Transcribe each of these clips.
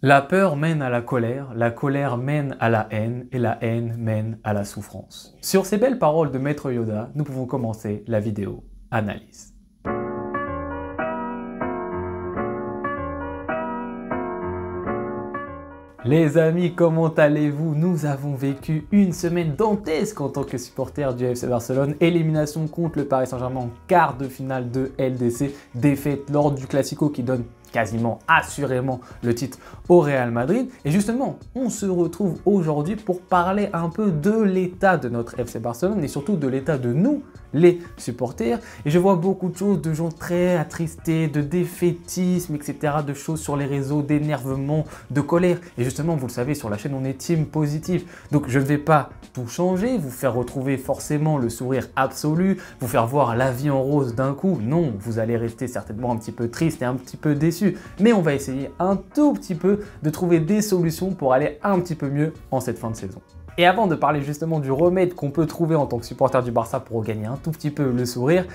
La peur mène à la colère mène à la haine, et la haine mène à la souffrance. Sur ces belles paroles de Maître Yoda, nous pouvons commencer la vidéo analyse. Les amis, comment allez-vous? Nous avons vécu une semaine dantesque en tant que supporter du FC Barcelone. Élimination contre le Paris Saint-Germain en quart de finale de LDC. Défaite lors du Classico qui donne quasiment assurément le titre au Real Madrid. Et justement, on se retrouve aujourd'hui pour parler un peu de l'état de notre FC Barcelone et surtout de l'état de nous, les supporters. Et je vois beaucoup de choses, de gens très attristés, de défaitisme, etc. De choses sur les réseaux, d'énervement, de colère. Et justement, vous le savez, sur la chaîne, on est team positif. Donc, je ne vais pas tout changer, vous faire retrouver forcément le sourire absolu, vous faire voir la vie en rose d'un coup. Non, vous allez rester certainement un petit peu triste et un petit peu déçu. Mais on va essayer un tout petit peu de trouver des solutions pour aller un petit peu mieux en cette fin de saison. Et avant de parler justement du remède qu'on peut trouver en tant que supporter du Barça pour regagner un tout petit peu le sourire,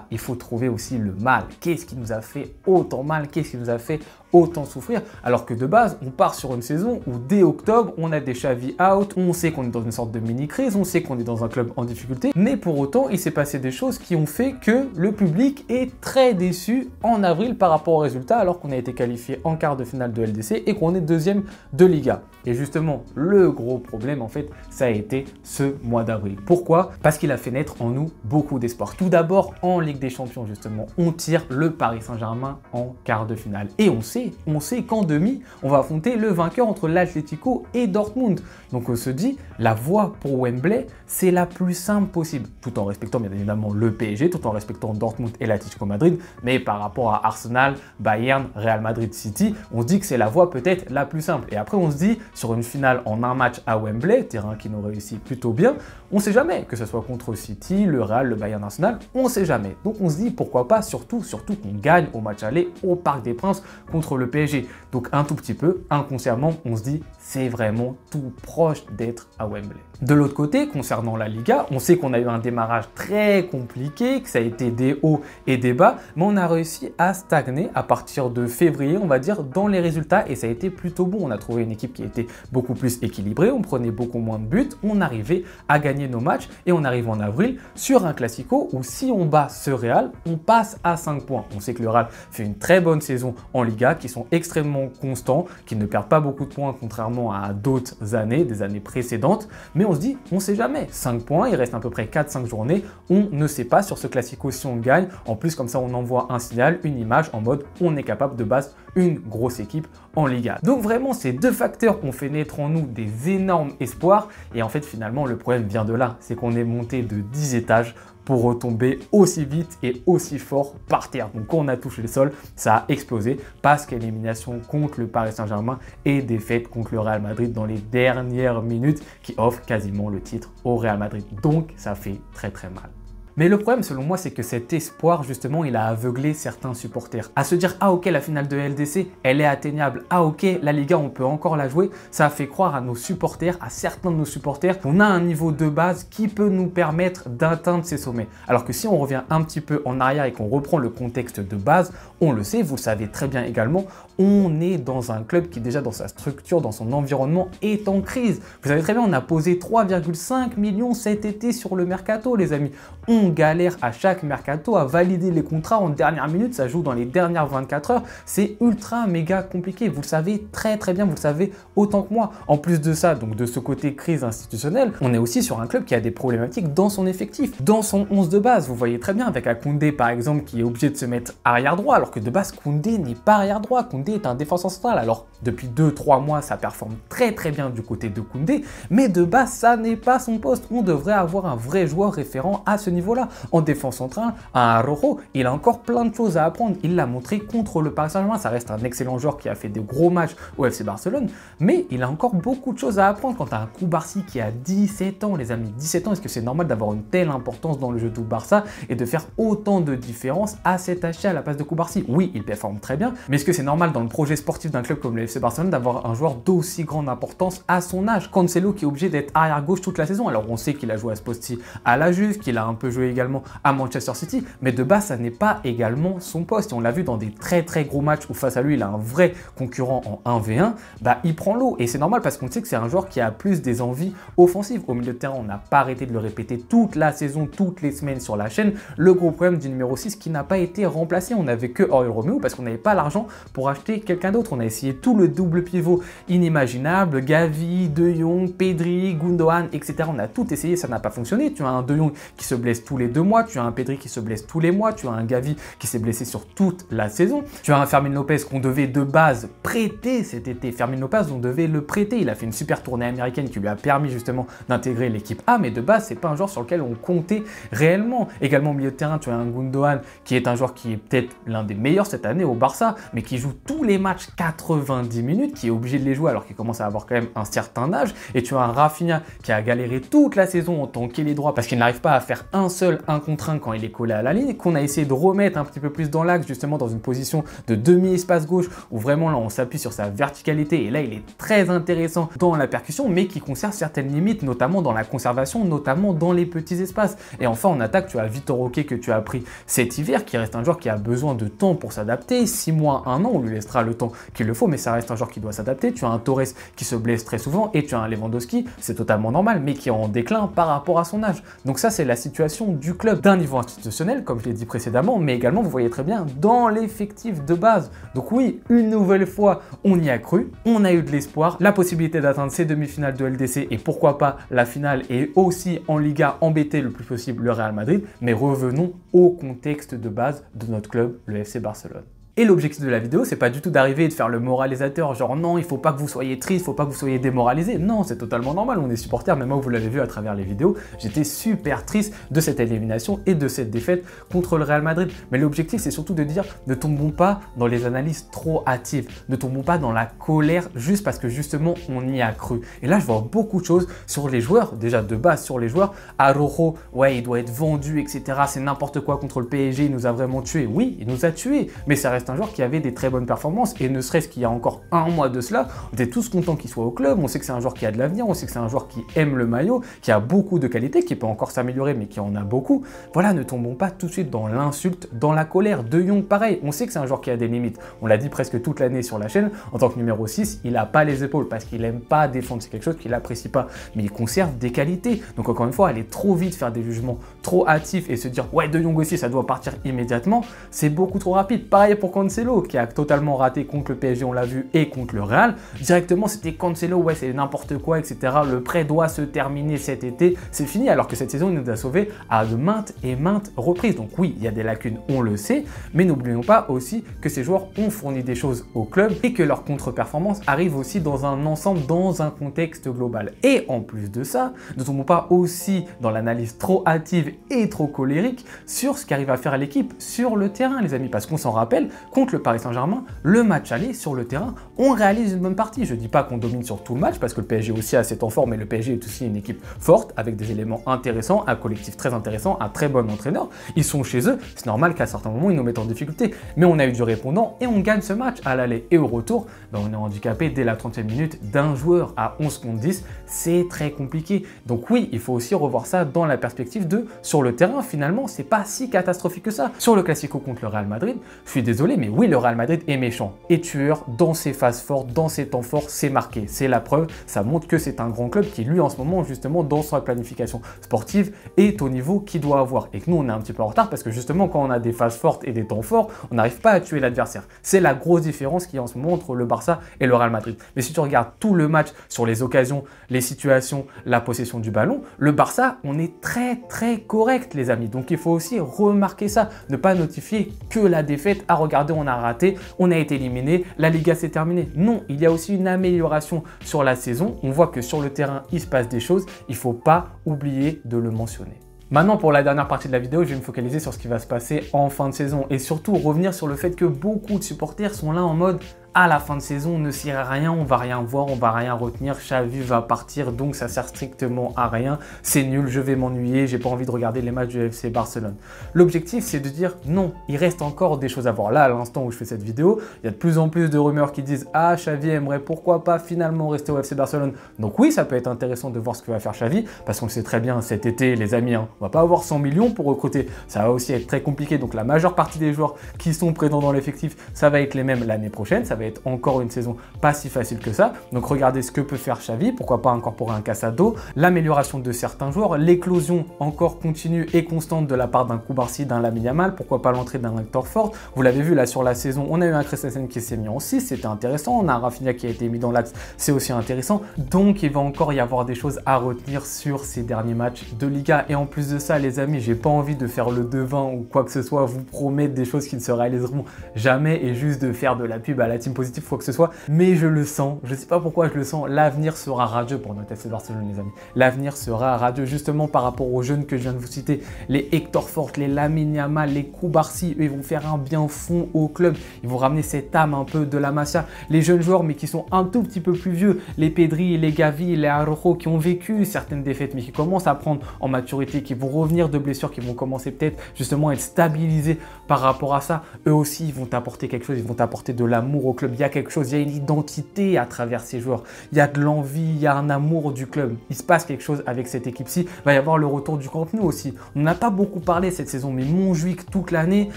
il faut trouver aussi le mal. Qu'est-ce qui nous a fait autant mal? Qu'est-ce qui nous a fait autant souffrir? Alors que de base, on part sur une saison où dès octobre, on a des Xavi out, on sait qu'on est dans une sorte de mini-crise, on sait qu'on est dans un club en difficulté, mais pour autant, il s'est passé des choses qui ont fait que le public est très déçu en avril par rapport aux résultats, alors qu'on a été qualifié en quart de finale de LDC et qu'on est deuxième de Liga. Et justement, le gros problème, en fait, ça a été ce mois d'avril. Pourquoi? Parce qu'il a fait naître en nous beaucoup d'espoir. Tout d'abord, en Ligue des Champions, justement, on tire le Paris Saint-Germain en quart de finale. Et on sait qu'en demi, on va affronter le vainqueur entre l'Atlético et Dortmund. Donc on se dit, la voie pour Wembley, c'est la plus simple possible, tout en respectant bien évidemment le PSG, tout en respectant Dortmund et l'Atlético Madrid, mais par rapport à Arsenal, Bayern, Real Madrid, City, on se dit que c'est la voie peut-être la plus simple. Et après on se dit, sur une finale en un match à Wembley, terrain qui nous réussit plutôt bien, on ne sait jamais, que ce soit contre City, le Real, le Bayern, Arsenal, on ne sait jamais. Donc on se dit, pourquoi pas, surtout qu'on gagne au match aller au Parc des Princes contre le PSG. Donc un tout petit peu, inconsciemment, on se dit, c'est vraiment tout proche d'être à Wembley. De l'autre côté, concernant la Liga, on sait qu'on a eu un démarrage très compliqué, que ça a été des hauts et des bas, mais on a réussi à stagner à partir de février, on va dire, dans les résultats, et ça a été plutôt bon. On a trouvé une équipe qui était beaucoup plus équilibrée, on prenait beaucoup moins de buts, on arrivait à gagner nos matchs, et on arrive en avril sur un Classico où si on bat ce Real, on passe à 5 points. On sait que le Real fait une très bonne saison en Liga, qui sont extrêmement constants, qui ne perdent pas beaucoup de points contrairement à d'autres années, des années précédentes, mais on se dit, on sait jamais, 5 points, il reste à peu près 4-5 journées, on ne sait pas sur ce Classico si on gagne, en plus comme ça on envoie un signal, une image en mode on est capable de battre une grosse équipe en Liga. Donc vraiment ces deux facteurs ont fait naître en nous des énormes espoirs et en fait finalement le problème vient de là, c'est qu'on est monté de 10 étages pour retomber aussi vite et aussi fort par terre. Donc quand on a touché le sol, ça a explosé parce qu'élimination contre le Paris Saint-Germain et défaite contre le Real Madrid dans les dernières minutes qui offrent quasiment le titre au Real Madrid. Donc ça fait très très mal. Mais le problème selon moi c'est que cet espoir justement il a aveuglé certains supporters à se dire ah ok la finale de LDC elle est atteignable, ah ok la Liga on peut encore la jouer, ça a fait croire à nos supporters, à certains de nos supporters qu'on a un niveau de base qui peut nous permettre d'atteindre ces sommets. Alors que si on revient un petit peu en arrière et qu'on reprend le contexte de base, on le sait, vous le savez très bien également, on est dans un club qui déjà dans sa structure, dans son environnement est en crise. Vous savez très bien on a posé 3,5 millions cet été sur le mercato les amis. On galère à chaque mercato à valider les contrats en dernière minute, ça joue dans les dernières 24 heures, c'est ultra méga compliqué, vous le savez très très bien, vous le savez autant que moi. En plus de ça, donc de ce côté crise institutionnelle, on est aussi sur un club qui a des problématiques dans son effectif, dans son 11 de base, vous voyez très bien avec Koundé par exemple qui est obligé de se mettre arrière droit alors que de base Koundé n'est pas arrière droit, Koundé est un défenseur central. Alors depuis 2-3 mois ça performe très très bien du côté de Koundé, mais de base ça n'est pas son poste, on devrait avoir un vrai joueur référent à ce niveau-là. En défense centrale, un Araujo, il a encore plein de choses à apprendre. Il l'a montré contre le Paris Saint-Germain. Ça reste un excellent joueur qui a fait des gros matchs au FC Barcelone, mais il a encore beaucoup de choses à apprendre. Quand tu as un Koubarsi qui a 17 ans, les amis, 17 ans, est-ce que c'est normal d'avoir une telle importance dans le jeu du Barça et de faire autant de différence à cet achat à la place de Koubarsi? Oui, il performe très bien, mais est-ce que c'est normal dans le projet sportif d'un club comme le FC Barcelone d'avoir un joueur d'aussi grande importance à son âge? Cancelo qui est obligé d'être arrière gauche toute la saison. Alors on sait qu'il a joué à Sposti à la Juve, qu'il a un peu joué évolué également à Manchester City, mais de base, ça n'est pas également son poste. Et on l'a vu dans des très gros matchs où face à lui, il a un vrai concurrent en 1v1, bah, il prend l'eau. Et c'est normal parce qu'on sait que c'est un joueur qui a plus des envies offensives. Au milieu de terrain, on n'a pas arrêté de le répéter toute la saison, toutes les semaines sur la chaîne. Le gros problème du numéro 6 qui n'a pas été remplacé. On n'avait que Oriol Romeu parce qu'on n'avait pas l'argent pour acheter quelqu'un d'autre. On a essayé tout le double pivot inimaginable, Gavi, De Jong, Pedri, Gundogan, etc. On a tout essayé, ça n'a pas fonctionné. Tu as un De Jong qui se blesse tous les 2 mois, tu as un Pedri qui se blesse tous les mois, tu as un Gavi qui s'est blessé sur toute la saison, tu as un Fermin Lopez qu'on devait de base prêter cet été. Fermin Lopez, on devait le prêter. Il a fait une super tournée américaine qui lui a permis justement d'intégrer l'équipe A, mais de base, c'est pas un joueur sur lequel on comptait réellement. Également au milieu de terrain, tu as un Gundogan qui est un joueur qui est peut-être l'un des meilleurs cette année au Barça, mais qui joue tous les matchs 90 minutes, qui est obligé de les jouer alors qu'il commence à avoir quand même un certain âge. Et tu as un Rafinha qui a galéré toute la saison en tant qu'ailier droit parce qu'il n'arrive pas à faire un seul 1 contre 1 quand il est collé à la ligne, qu'on a essayé de remettre un petit peu plus dans l'axe, justement dans une position de demi-espace gauche où vraiment là on s'appuie sur sa verticalité et là il est très intéressant dans la percussion, mais qui conserve certaines limites, notamment dans la conservation, notamment dans les petits espaces. Et enfin en attaque, tu as Vitor Roque que tu as pris cet hiver, qui reste un joueur qui a besoin de temps pour s'adapter. 6 mois, 1 an, on lui laissera le temps qu'il le faut, mais ça reste un joueur qui doit s'adapter. Tu as un Torres qui se blesse très souvent et tu as un Lewandowski, c'est totalement normal, mais qui est en déclin par rapport à son âge. Donc ça, c'est la situation du club d'un niveau institutionnel, comme je l'ai dit précédemment, mais également, vous voyez très bien, dans l'effectif de base. Donc oui, une nouvelle fois, on y a cru, on a eu de l'espoir, la possibilité d'atteindre ces demi-finales de LDC et pourquoi pas la finale et aussi en Liga embêter le plus possible le Real Madrid. Mais revenons au contexte de base de notre club, le FC Barcelone. Et l'objectif de la vidéo, c'est pas du tout d'arriver et de faire le moralisateur, genre non, il faut pas que vous soyez triste, il faut pas que vous soyez démoralisé. Non, c'est totalement normal, on est supporter, mais moi, vous l'avez vu à travers les vidéos, j'étais super triste de cette élimination et de cette défaite contre le Real Madrid. Mais l'objectif, c'est surtout de dire, ne tombons pas dans les analyses trop hâtives, ne tombons pas dans la colère juste parce que justement, on y a cru. Et là, je vois beaucoup de choses sur les joueurs, déjà de base sur les joueurs. Araujo, ouais, il doit être vendu, etc. C'est n'importe quoi contre le PSG, il nous a vraiment tués. Oui, il nous a tués, mais ça reste un joueur qui avait des très bonnes performances et ne serait-ce qu'il y a encore 1 mois de cela, on était tous contents qu'il soit au club, on sait que c'est un joueur qui a de l'avenir, on sait que c'est un joueur qui aime le maillot, qui a beaucoup de qualités, qui peut encore s'améliorer mais qui en a beaucoup. Voilà, ne tombons pas tout de suite dans l'insulte, dans la colère. De Jong, pareil, on sait que c'est un joueur qui a des limites, on l'a dit presque toute l'année sur la chaîne, en tant que numéro 6, il n'a pas les épaules parce qu'il n'aime pas défendre, c'est quelque chose qu'il n'apprécie pas, mais il conserve des qualités. Donc encore une fois, aller trop vite, faire des jugements trop hâtifs et se dire ouais, De Jong aussi, ça doit partir immédiatement, c'est beaucoup trop rapide. Pareil pour Cancelo, qui a totalement raté contre le PSG, on l'a vu, et contre le Real. Directement, c'était Cancelo, ouais, c'est n'importe quoi, etc. Le prêt doit se terminer cet été, c'est fini, alors que cette saison, il nous a sauvés à de maintes et maintes reprises. Donc oui, il y a des lacunes, on le sait, mais n'oublions pas aussi que ces joueurs ont fourni des choses au club et que leur contre-performance arrive aussi dans un ensemble, dans un contexte global. Et en plus de ça, ne tombons pas aussi dans l'analyse trop hâtive et trop colérique sur ce qu'arrive à faire l'équipe sur le terrain, les amis, parce qu'on s'en rappelle, contre le Paris Saint-Germain, le match aller sur le terrain, on réalise une bonne partie. Je dis pas qu'on domine sur tout le match parce que le PSG aussi a ses temps forts, mais le PSG est aussi une équipe forte avec des éléments intéressants, un collectif très intéressant, un très bon entraîneur. Ils sont chez eux, c'est normal qu'à certains moments ils nous mettent en difficulté, mais on a eu du répondant et on gagne ce match à l'aller et au retour. Ben, on est handicapé dès la 30e minute d'un joueur à 11 contre 10, c'est très compliqué. Donc oui, il faut aussi revoir ça dans la perspective de sur le terrain, finalement, c'est pas si catastrophique que ça. Sur le Classico contre le Real Madrid, je suis désolé, mais oui, le Real Madrid est méchant et tueur dans ses phases fortes, dans ses temps forts, c'est marqué, c'est la preuve, ça montre que c'est un grand club qui lui en ce moment justement dans sa planification sportive est au niveau qu'il doit avoir et que nous on est un petit peu en retard parce que justement quand on a des phases fortes et des temps forts, on n'arrive pas à tuer l'adversaire. C'est la grosse différence qu'il y a en ce moment entre le Barça et le Real Madrid. Mais si tu regardes tout le match sur les occasions, les situations, la possession du ballon, le Barça, on est très correct les amis. Donc il faut aussi remarquer ça, ne pas notifier que la défaite, à regarder on a raté, on a été éliminé, la Liga s'est terminée. Non, il y a aussi une amélioration sur la saison. On voit que sur le terrain, il se passe des choses. Il ne faut pas oublier de le mentionner. Maintenant, pour la dernière partie de la vidéo, je vais me focaliser sur ce qui va se passer en fin de saison et surtout revenir sur le fait que beaucoup de supporters sont là en mode à la fin de saison ne sert à rien, on va rien voir, on va rien retenir, Xavi va partir, donc ça sert strictement à rien, c'est nul, je vais m'ennuyer, j'ai pas envie de regarder les matchs du FC Barcelone. L'objectif, c'est de dire non, il reste encore des choses à voir. Là, à l'instant où je fais cette vidéo, il y a de plus en plus de rumeurs qui disent ah, Xavi aimerait pourquoi pas finalement rester au FC Barcelone. Donc oui, ça peut être intéressant de voir ce que va faire Xavi, parce qu'on le sait très bien, cet été, les amis, on va pas avoir 100 millions pour recruter, ça va aussi être très compliqué. Donc la majeure partie des joueurs qui sont présents dans l'effectif, ça va être les mêmes l'année prochaine, ça va être encore une saison pas si facile que ça. Donc regardez ce que peut faire Xavi, pourquoi pas incorporer un Casado, l'amélioration de certains joueurs, l'éclosion encore continue et constante de la part d'un Koubarsi, d'un Lamine Yamal, pourquoi pas l'entrée d'un Hector Ford. Vous l'avez vu là sur la saison, on a eu un Christensen qui s'est mis en 6, c'était intéressant, on a un Rafinha qui a été mis dans l'axe, c'est aussi intéressant. Donc il va encore y avoir des choses à retenir sur ces derniers matchs de Liga. Et en plus de ça, les amis, j'ai pas envie de faire le devin ou quoi que ce soit, vous promettre des choses qui ne se réaliseront jamais et juste de faire de la pub à la team positive, quoi que ce soit. Mais je le sens, je sais pas pourquoi je le sens, l'avenir sera radieux pour notre FC Barcelone, les amis. L'avenir sera radieux justement par rapport aux jeunes que je viens de vous citer, les Hector Ford, les Lamine Yamal, les Koubarsi, eux, ils vont faire un bien fond au club, ils vont ramener cette âme un peu de la Masia. Les jeunes joueurs mais qui sont un tout petit peu plus vieux, les Pedri, les Gavi, les Araujo qui ont vécu certaines défaites mais qui commencent à prendre en maturité, qui vont revenir de blessures, qui vont commencer peut-être justement à être stabilisés par rapport à ça. Eux aussi, ils vont t'apporter quelque chose, ils vont t'apporter de l'amour au club. Il y a quelque chose, il y a une identité à travers ces joueurs. Il y a de l'envie, il y a un amour du club. Il se passe quelque chose avec cette équipe-ci. Il va y avoir le retour du Camp Nou aussi. On n'a pas beaucoup parlé cette saison, mais Montjuic, toute l'année,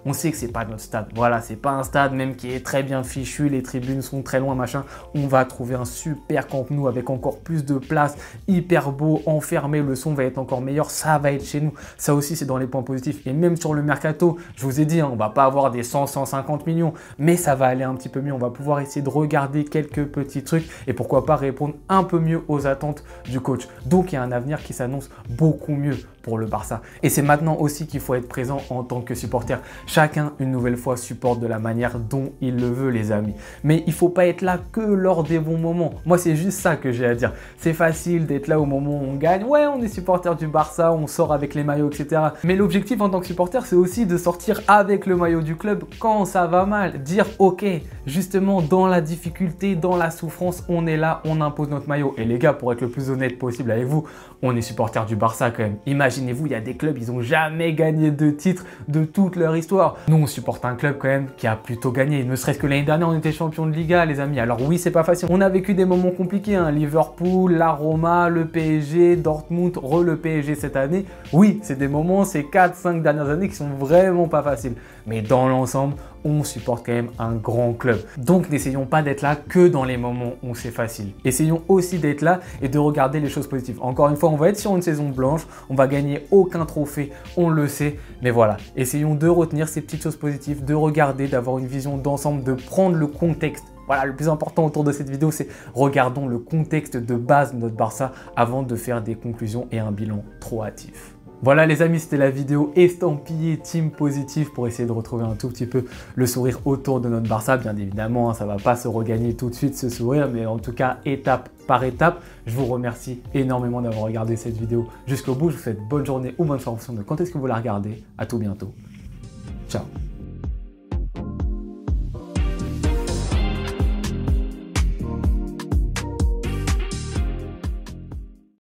on sait que c'est pas notre stade. Voilà, c'est pas un stade même qui est très bien fichu, les tribunes sont très loin, machin. On va trouver un super Camp Nou avec encore plus de place, hyper beau, enfermé, le son va être encore meilleur, ça va être chez nous. Ça aussi, c'est dans les points positifs. Et même sur le mercato, je vous ai dit, hein, on va pas avoir des 100-150 millions, mais ça va aller un petit peu mieux. On va pouvoir essayer de regarder quelques petits trucs et pourquoi pas répondre un peu mieux aux attentes du coach. Donc, il y a un avenir qui s'annonce beaucoup mieux pour le Barça. Et c'est maintenant aussi qu'il faut être présent en tant que supporter. Chacun, une nouvelle fois, supporte de la manière dont il le veut, les amis. Mais il faut pas être là que lors des bons moments. Moi, c'est juste ça que j'ai à dire. C'est facile d'être là au moment où on gagne. Ouais, on est supporter du Barça, on sort avec les maillots, etc. Mais l'objectif en tant que supporter, c'est aussi de sortir avec le maillot du club quand ça va mal. Dire, ok, justement, dans la difficulté, dans la souffrance, on est là, on impose notre maillot. Et les gars, pour être le plus honnête possible avec vous, on est supporter du Barça quand même. Imaginez-vous, il y a des clubs, ils n'ont jamais gagné de titre de toute leur histoire. Nous, on supporte un club quand même qui a plutôt gagné. Ne serait-ce que l'année dernière, on était champion de Liga, les amis. Alors oui, c'est pas facile. On a vécu des moments compliqués, hein. Liverpool, la Roma, le PSG, Dortmund, le PSG cette année. Oui, c'est des moments, ces 4-5 dernières années qui sont vraiment pas faciles. Mais dans l'ensemble, on supporte quand même un grand club. Donc n'essayons pas d'être là que dans les moments où c'est facile. Essayons aussi d'être là et de regarder les choses positives. Encore une fois, on va être sur une saison blanche, on va gagner aucun trophée, on le sait. Mais voilà, essayons de retenir ces petites choses positives, de regarder, d'avoir une vision d'ensemble, de prendre le contexte. Voilà, le plus important autour de cette vidéo, c'est regardons le contexte de base de notre Barça avant de faire des conclusions et un bilan trop hâtif. Voilà les amis, c'était la vidéo estampillée team positive pour essayer de retrouver un tout petit peu le sourire autour de notre Barça. Bien évidemment, hein, ça ne va pas se regagner tout de suite ce sourire, mais en tout cas étape par étape. Je vous remercie énormément d'avoir regardé cette vidéo jusqu'au bout. Je vous souhaite bonne journée ou bonne soirée en fonction de quand est-ce que vous la regardez. À tout bientôt. Ciao.